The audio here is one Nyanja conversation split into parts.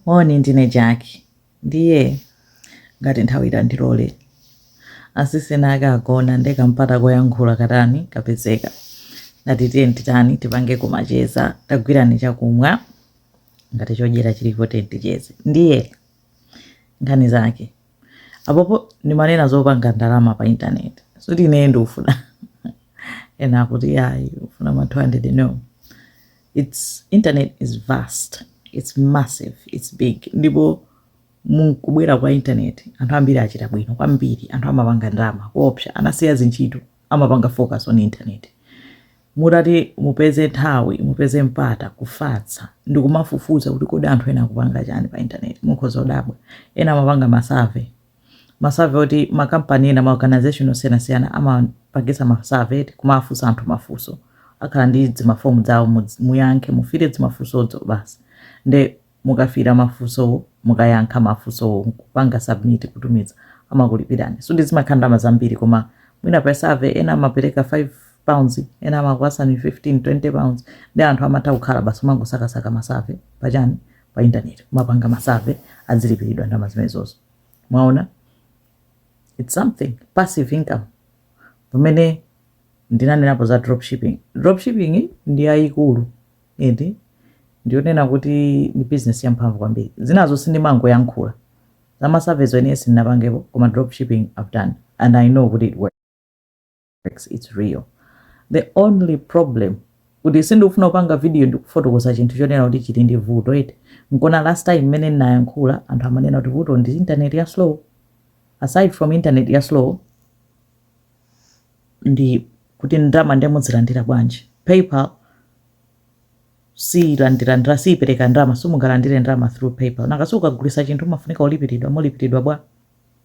Moni ndine Jackie. Ndiye ngati nthawi itandilole. Asisena akagona ndekampata koyankhula katani kapezeka. Ngati tiyeni tipange kumacheza tagwirani chakumwa ngati chodyera chilipo ticheze. Ndiye nkhani zake. Apopo ndimanena zopanga ndalama pa internet. Suti ine ndikufuna. Ena kuti yayi ufuna ma 200 no. Internet is vast. It's massive. It's big. Ndipo mukubwera kwa internet anthu ambiri achita bwino kwambiri, anthu amapanga ndalama kuopsa, anasiya zintchito amapanga focus on internet. Mutati mupeze nthawi, mupeze mpata kufatsa ndikumafufuza kuti kodi anthu ena akupanga chani pa internet. Mukhoza kudabwa ena amapanga masurvey oti makampani ena ma organization osiyanasiyana amapangisa masurvey kumafunsa anthu mafunso akhala ndi zimafomu zawo muyankhe mufire zimafunsozo basi nde mukafira mafunso mukayankha mafunso kupanga submit kutumiza amakulipirani. So zimakhala ndalama zambiri koma mwina pa survey ena amapereka 5 pounds ena amakwasa ni 15 20 pounds ndi anthu amatha kukhala basi mangosakasaka masurvey pachani pa internet kumapanga masurvey azilipiridwa ndalama zimenezozo. Mwaona, it's something passive income. Pamene ndinanenapo za dropshipping ndi yayikulu ende ndionena kuti ni business yamphamvu kwambiri. Zinazo sindimangoyankhula zama surveys wene sinapangepo koma dropshipping I've done and I know what it works. It's real. The only problem kuti sindifuna kupanga video ndikufotokoza chinthu chonena kuti chili ndi vuto eti nkona last time mene nayankhula anthu amanena kuti vuto ndi internet ya slow. Aside from internet ya slow ndi kuti ndalama ndemuzilandira bwanji. PayPal si landirandira si pereka ndalama so mungalandire ndalama through PayPal. Nakasuka kugulisa chinthu mafunika ulipiridwa bwa.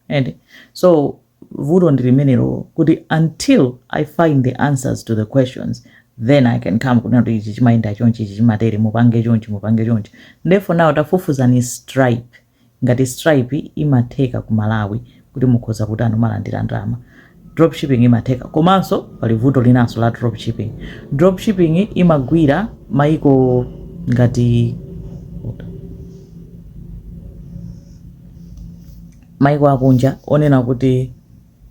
And so vuto ndi limenelo kuti until I find the answers to the questions then I can come kuna kuti ichi chimayenda chonchi ichi chimatere mupange chonchi. Therefore now tafufuza ni Stripe. Ngati Stripe imatheka ku Malawi kuti mukhoza kuti anthu malandira ndalama. Dropshipping imatheka komanso pali vuto linanso la dropshipping. Dropshipping imagwira maiko ngati maiko akunja onena kuti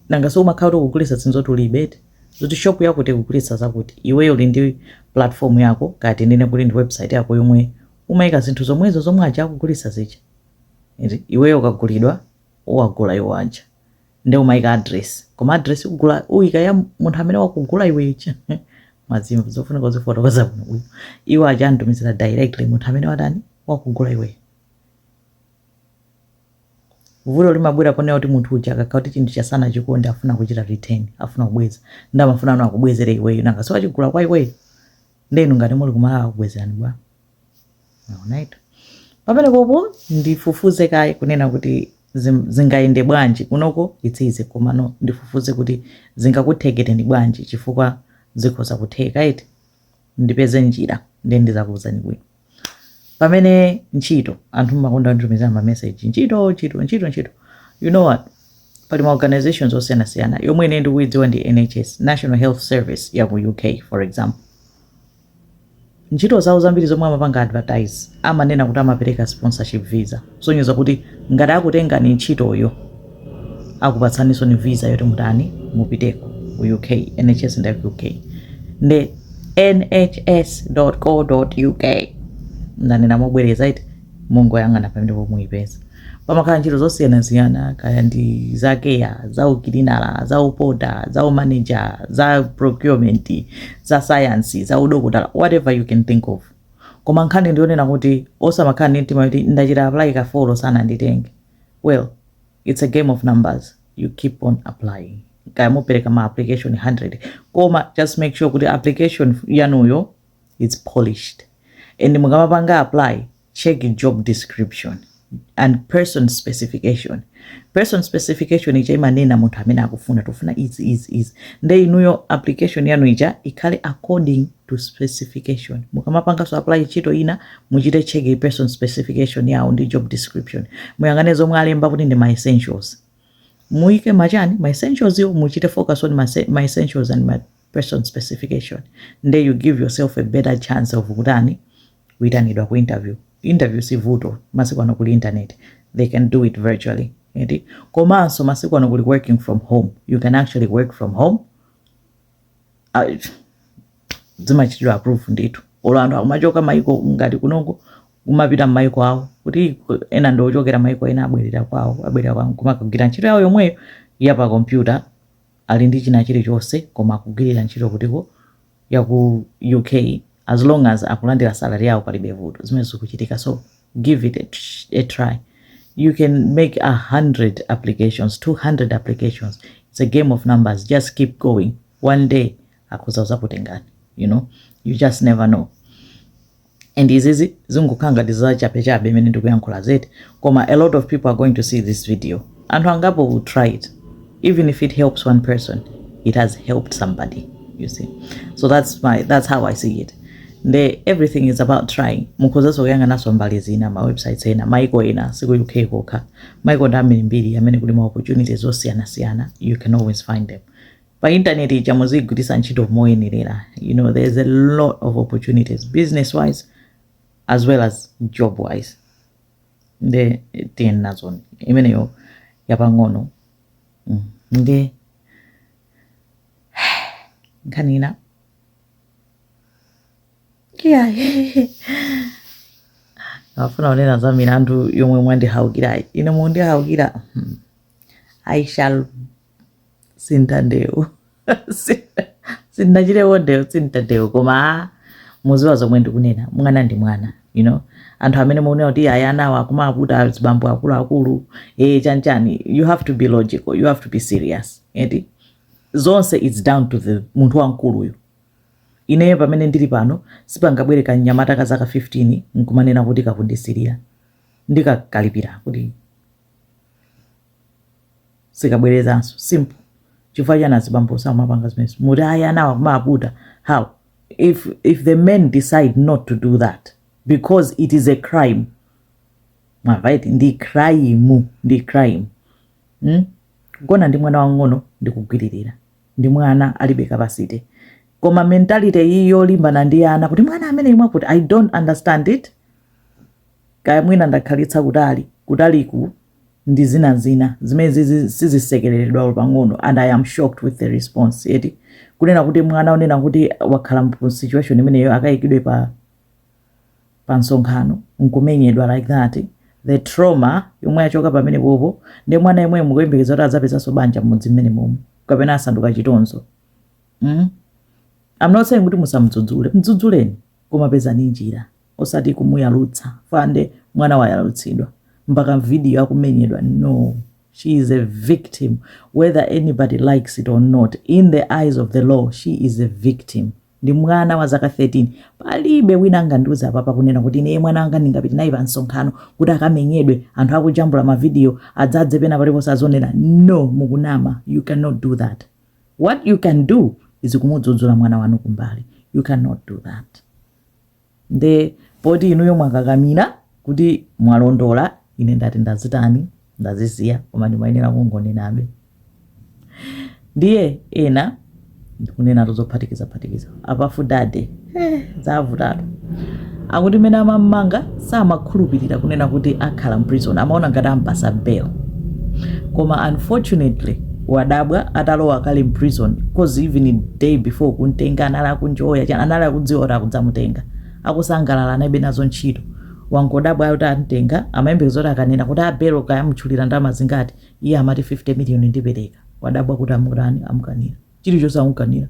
nangaso umakhala kugulisa zinthu zoti ulibeti zoti shop yako tikugulisa zakuti iweyo uli ndi platform yako kati ndine kuti ndi website yako yomwe umayika zinthu zomwezo zomwe aja akugulisa zicha. Iweyo ukagulidwa uwagula iwo aja nde umayika address koma address ugula uyika ya munthu amene wakugula iwe ichi mazimvu zofuna kuzifotokoza kuno iwo aja antumizira directly munthu amene wadani wakugula iwe. Vuto limabwera ponena kuti munthu uja akakhala kuti chinthu chasana chikonde afuna kuchita return afuna kubweza ndamafuna ano akubwezere iweyo nanga so achigula kwa iweyo ndenu ngati muli kumala akubwezerani bwa. Alright. Pamene popo ndifufuze kaye kunena kuti zingayende bwanji kunoko itsize koma no ndifufuze kuti zingakuthekete ndi bwanji chifukwa zikhoza kutheka eti ndipeze njira ndi ndizakuwuzani bwino. Pamene ntchito anthu makonda nditumizana ma message ntchito. You know what? Pali ma organizations osiyanasiyana yomwe ine ndikuidziwa ndi NHS National Health Service ya ku UK for example. Ntchito zawo zambiri zomwe amapanga advertise amanena kuti amapereka sponsorship visa. Sonyoza kuti ngati akutenga ni ntchitoyo akupatsaniso ni visa yoti mutani mupiteko ku UK NHS ndi UK ndi nhs.co.uk ndanena mobwereza iti mungo yang'ana pamene pomuyipeza. Pamakhala ntchito zosiyanasiyana kaya ndi za care za ukilinala za upoda za manager za procurement za science za udokotala whatever you can think of. Koma nkhani ndionena kuti osamakhala ndi mtima kuti ndachita apply ka follow sana nditenge. Well, it's a game of numbers. You keep on applying. Kaya mupereka ma application 100 koma just make sure kuti application yanuyo is polished. And mukamapanga apply check job description and person specification. Person specification ija imanena munthu amene akufuna tofuna is nde inuyo application yanu ija ikhale according to specification. Mukamapanga so apply chito ina muchite check person specification yawo ndi job description. Muyangane zomwe alemba kuti ndi my essentials. Muike machani my essentials yo muchite focus on my essentials and my person specification. Nde you give yourself a better chance of kutani kuitanidwa ku interview interview sivuto masiku ano kuli internet, they can do it virtually. Komanso masiku ano kuli working from home, you can actually work from home. Zimachitidwa approve nditu olando akumachoka maiko ngati kunongo kumapita m'maiko awo kuti ena ndochokera maiko ena abwerera kwawo kumakagwira ntchito yawo yomweyo ya pa computer, ali ndi china chilichonse koma akugwirira ntchito kutiko ya ku UK, as long as akulandira salary yawo palibe vuto zimene zikuchitika. So give it a try. You can make 100 applications, 200 applications. It's a game of numbers. Just keep going. One day akuza uzakutengani, you just never know. And izizi zingukanga dizachape mene ndikuyankhula zeti, koma a lot of people are going to see this video. Anthu angapo will try it. Even if it helps one person, it has helped somebody, you see. So that's how I see it. Everything is about trying. Mukozaso kuyanga naso mbali zina, ma websites ena, maiko ena, siku UK koka. Maiko ndamini mbili, amene kulima opportunities osiyana, you can always find them. Pa internet ichamuzi kutisa ntchito moyenera. There's a lot of opportunities, business-wise, as well as job-wise. Tien nazoni. Imene yo, yapangono. Kanina. Yeah. Afuna onena zamina antu yomwe mwandi haukira. Mundi haukira. I shall sintandeu. Sindachire wondeu sintandeu koma muziwa zomwe ndikunena. Mwana ndi mwana, Anthu amene muone kuti ayana wakumaputa zibambo akulu chanchani, you have to be logical, you have to be serious. Zonse it's down to the munthu wankuluyo. Ineyo pamene ndili pano sipangabwereka mnyamata ka zaka 15 nkumanena kuti kakundisirira ndikakalipira kuti sikabwerezanso. Simple. Chifukwa chana zibambo samapanga zimenezo. Muti ayana wakumaputa. How? If the men decide not to do that because it is a crime, right? Ndi crime. Kugona ndi mwana wang'ono ndikugwiririra. Ndi mwana alibe capacity. Koma mentality yiyo limbana ndi ana kuti mwana amene imwe kuti I don't understand it. Kaya mwina ndakhalitsa kutaliku ndi zina zimene sizisekereredwa pang'ono, and I am shocked with the response. Kunena kuti mwana onena kuti wakhala mu situation imeneyo akayikidwe pa nsonkhano nkumenyedwa like that, the trauma yomwe yachoka pamene popo ndi mwana yemwe mukuyembekeza kuti adzapezanso banja mmodzi mmene momwe kapena asanduka chitonzo. I'm not saying kuti mudzudzuleni koma pezani njira osati kumuyalutsa fande mwana wayalutsidwa mpaka video akumenyedwa. No, she is a victim whether anybody likes it or not. In the eyes of the law, she is a victim. Ndi mwana wa zaka 13. Palibe wina angandiuza papa kunena kuti ine mwana anga ndingapita naye pa nsonkhano kuti akamenyedwe anthu akujambula ma video adzadze pena palipo sazonena. No, mukunama. You cannot do that. What you can do is kumudzudzula mwana wanu kumbali. You cannot do that. Poti inuyo mwakakamira kuti mwalondola, ine ndati ndazitani ndazisiya koma ndimayenera kungonenabe. Ndiye ena ndikunena tozophatikiza apafudade zavutatu akuti mene amamanga samakhulupirira kunena kuti akhala mprison, amaona ngati ampasa bail. Koma unfortunately wadabwa atalowa kale mprison because even day before kuntenga anala kunjoya anala kudziora kudzamutenga akusangalala nabe nazo ntchito wangodabwa kuti antenga amayembekeza kuti akanena kuti abelo kayamutchulira ndalama zingati, iye amati 50 million ndipereka. Wadabwa kuti amukanira chilichonse amukanira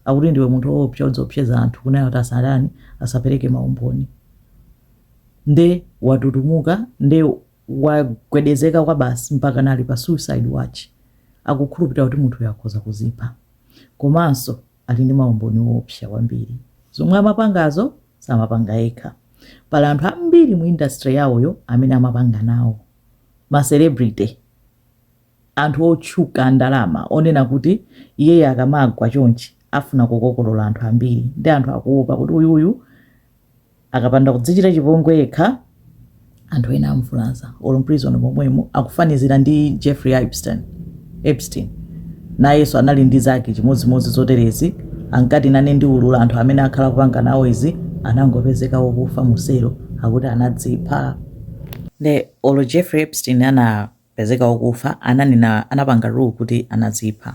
akuti ndiwe munthu woopseza anthu kunena kuti asalani asapereke maumboni. Watutumuka wagwedezeka kwa basi mpaka nali pa suicide watch. Akukhulupirira kuti munthu yakhoza kuzipha komanso ali ndi maumboni woopsa kwambiri. Zomwe amapangazo samapanga yekha. Pali anthu ambiri mu industry yawoyo amene amapanga nawo, ma celebrity, anthu otchuka ndalama onena kuti iye akamagwa chonchi afuna kukokolola anthu ambiri. Ndi anthu akuopa kuti uyu akapanda kudzichita chipongwe yekha anthu ena amfulanza olo prison momwemo. Akufanizira ndi Jeffrey Epstein. Nayenso anali ndi zake chimodzimodzi zoterezi, ankati nane ndi ulula anthu amene akhala kupanga nawo izi anangopezeka wokufa musero akuti anadzipha. Nde olo Jeffrey Epstein anapezeka okufa anapanga rule kuti anadzipha.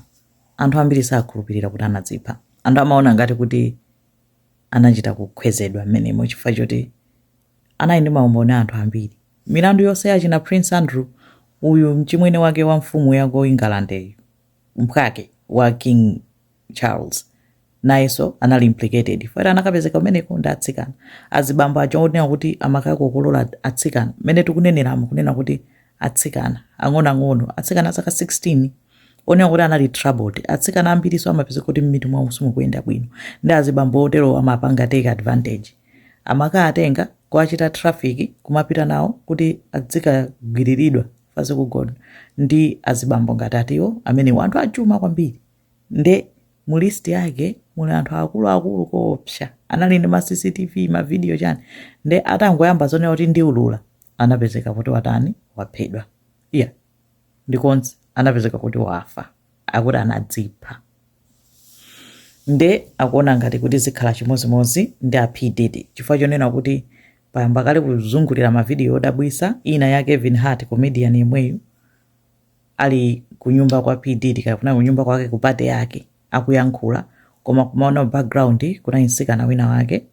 Anthu ambiri sakhulupirira kuti anadzipha. Anthu amaona ngati kuti anachita kukhwezedwa mmenemo chifukwa choti anali ndi maumboni anthu ambiri. Milandu yonse yachina Prince Andrew, uyu mchimwene wake wa mfumu yako England, mphwake wa King Charles, nayenso anali implicated. Fera anakapezeka umeneko ndi atsikana. Azibambo achoonera kuti amakaya kukolola atsikana. Mmene tikuneneramo kunena kuti atsikana ang'onoang'ono, atsikana zaka 16, onera kuti anali troubled. Atsikana ambiriso amapezeka kuti m'mitu mwawo simukuyenda bwino. Ndi azibambo otero amapanga take advantage. Amakaya atenga kuachita traffic kumapita nawo kuti adzikagwiriridwa fasi kugona ndi azibambo ngati atiwo amene wanthu achuma kwambiri. Nde mu list yake muli anthu akuluakulu koopsa, anali ndi ma CCTV, ma video chani. Nde atangoyamba zonena kuti ndiulula, anapezeka kuti watani waphedwa. Ndikonse anapezeka kuti wafa, akuti anadzipha. Nde akuona ngati kuti zikhala chimozimozi ndi a P Diddy chifukwa chonena kuti payamba kale kuzungulira ma video odabwisa. Ina ya Kevin Hart, comedian yemweyu, ali kunyumba kwa P Diddy, kafuna kunyumba kwake kupate yake, akuyankhula koma kumaona background kuna nsikana wina wake.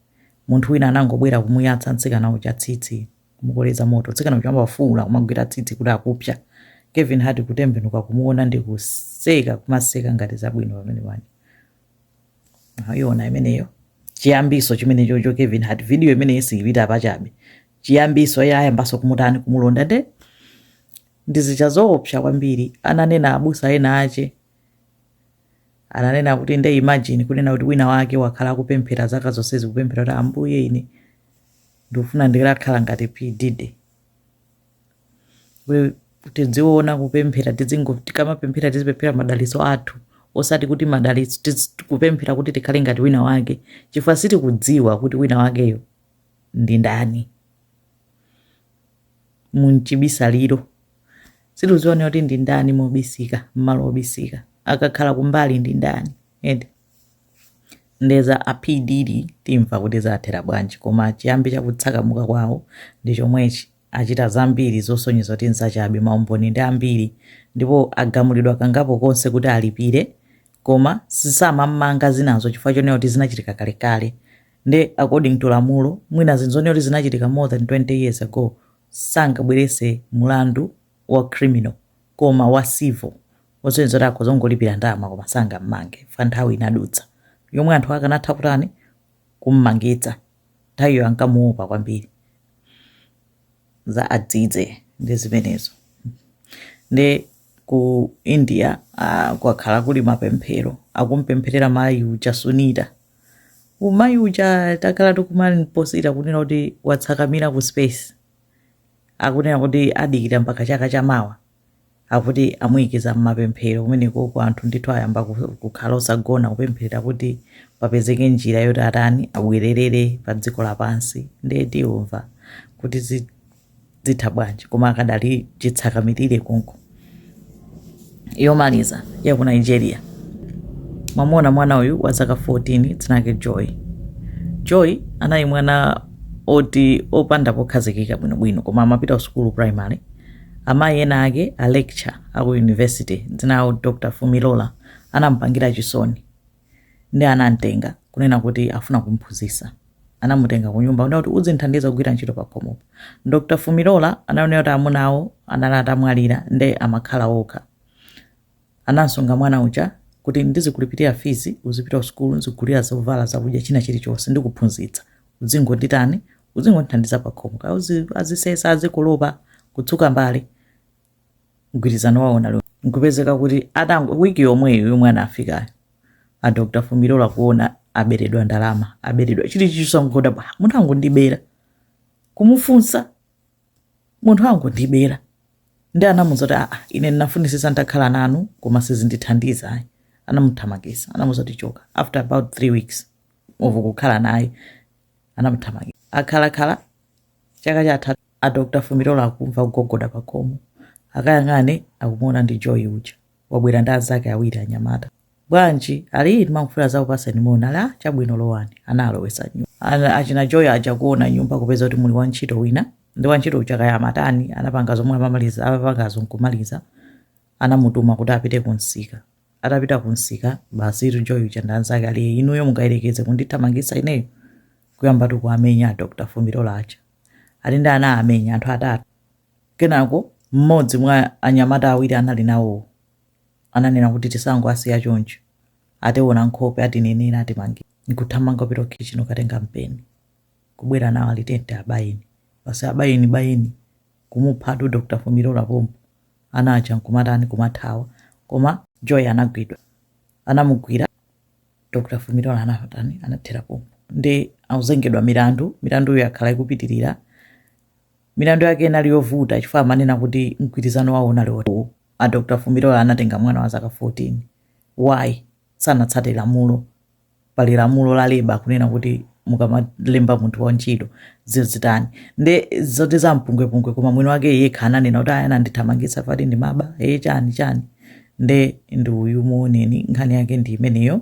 Munthu wina anangobwera kumuyatsa nsikana uja tsitsi, kumukoleza moto. Nsikana uja ambafuula kumagwira tsitsi kuti akupsa. Kevin Hart kutembenuka kumuona ndi kuseka, kumaseka ngati zabwino pamene wani. Ayona imeneyo chiyambiso chimene chocho Kevin Hart video imene isipita pachabe. Chiyambiso yayambaso kumutani kumulonda. Nde ndizichazoopsa kwambiri. Ananena abusa ena ache, ananena kuti nde imagine kunena kuti wina wake wakhala kupemphera zaka zonsezi kupemphera kuti Ambuye ine ndikufuna ndikakhala ngati P Diddy. Kuti dziona kupemphera tikamapemphera tizipemphera madaliso athu, osati kuti madaliso kupemphera kuti tikhale ngati wina wake chifukwa sitikudziwa kuti wina wakeyo ndi ndani. Munchibisaliro sitikudziwa kuti ndi ndani mobisika, mmalo obisika akakhala kumbali ndi ndani. Ndeza a P Diddy timva kuti zathera bwanji, koma chiyambi chakutsakamuka kwawo ndi chomwechi. Achita zambiri zosonyeza kuti nsachabe, maumboni ndi ambiri, ndipo agamulidwa kangapo konse kuti alipire, koma sisamamanga zinazo chifukwa chonena kuti zinachitika kalekale. Nde according to lamulo mwina zinzonena kuti zinachitika more than 20 years ago, sangabwerese mulandu wa criminal koma wa civil, wosonyeza kuti akhozongolipira ndalama koma sangammange fa nthawi inadutsa yomwe anthu akanatha kutani kummangitsa. Nthawiyo ankamuopa kwambiri za adzidze ndi zimenezo. Nde ku India kwakhala kuli mapemphero akumpempherera mayi uja Sunita. Umayi uja takhala tikumaliposita kunena kuti watsakamira ku space, akunena kuti adikira mpaka chaka chamawa, akuti amuyikiza mmapemphero kumeneko kwa anthu ndithu ayamba kukhala osagona kupempherera kuti papezeke njira yoti atani abwererere pa dziko lapansi. Nde tiumva kuti zitha bwanji, koma akadali chitsakamirire konko. Yomaliza ya ku Nigeria, mamona mwana uyu wa zaka 14 tsinake Joy. Joy anali mwana oti opanda pokhazikika bwinobwino koma amapita ku primary. Amayi ena ake a lecture aku university dzinawo Dr. Fumilola anampangira chisoni. Ndi anamtenga kunena kuti afuna kumphunzitsa. Anamutenga ku nyumba kuti uzinthandiza kugwira ntchito pa khomopo. Dr. Fumilola anaonera kuti amunawo analata mwalira nde amakhala okha. Anasunga mwana uja kuti ndizikulipirira fees, uzipita ku school, nzigulira zovala zakudya china chilichonse ndikuphunzitsa. Uzingonditani, uzingondithandiza pa khomopo. Azisesa azikolopa kutsuka mbali. Mgwirizano wawo nalo nkupezeka kuti wiki yomweyo yomwe anafika a Dr. Fumilola kuona aberedwa ndalama, aberedwa chilichonse ngoda bwa munthu angondibera kumufunsa munthu angondibera. Ndi anamuzoti ine ndinafunisisa ndakhala nanu koma sizindithandiza. Anamuthamangisa, anamuzoti choka. After about 3 weeks of kukhala naye anamuthamangisa. Akhala chaka chatatu a Dr. Fumilola akumva kugogoda pa khomo. Akayang'ane akumona ndi Joy uja wabwera ndi azake awiri anyamata. bwanji ali timangufuna za upasa ni mona la chabwino lowani analowesa nyumba achina Joy aja kuona nyumba kupeza kuti muli wantchito wina ndi wantchito uchaka ya matani anapanga zomwe amamaliza apapanga zonkumaliza anamutuma kuti apite kunsika atapita kunsika basi Joy ucha ndanzake ali inuyo mungayerekeze kundithamangitsa ineyo kuyamba tukuamenya Dr. Fumirola aja ali ndi ana amenya anthu atatu kenako mmodzi mwa anyamata awiri anali nawo ananena kuti tisango asiya choncho ateona nkhope atinenera atimange nkuthamanga pito kitchen ukatenga mpeni kubwera nawo alitente abayini basi abayini kumuphatu Dr. Fumirola pompo anacha nkumatani kumathawa koma Joy anagwidwa anamugwira Dr. Fumirola anathera pompo ndi auzengedwa milandu yakhala ikupitirira milandu yake inali yovuta chifukwa amanena kuti mgwirizano wawo unali woti a Dr. Fumirola anatenga mwana wa zaka 14 why sanatsate lamulo pali lamulo la leba kunena kuti mukamalemba munthu wantchito zizitani ndi zoti za mpungwepungwe koma mwini wake yekha ananena kuti ayana ndithamangitsa pati ndi maba chani ndi uyu muoneni nkhani yake ndi imeneyo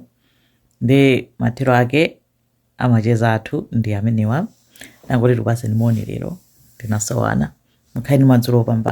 ndi mathero ake amacheza athu ndi amenewa nangoti tupase ni muone lero tinasowana mkhaini madzulo pambana.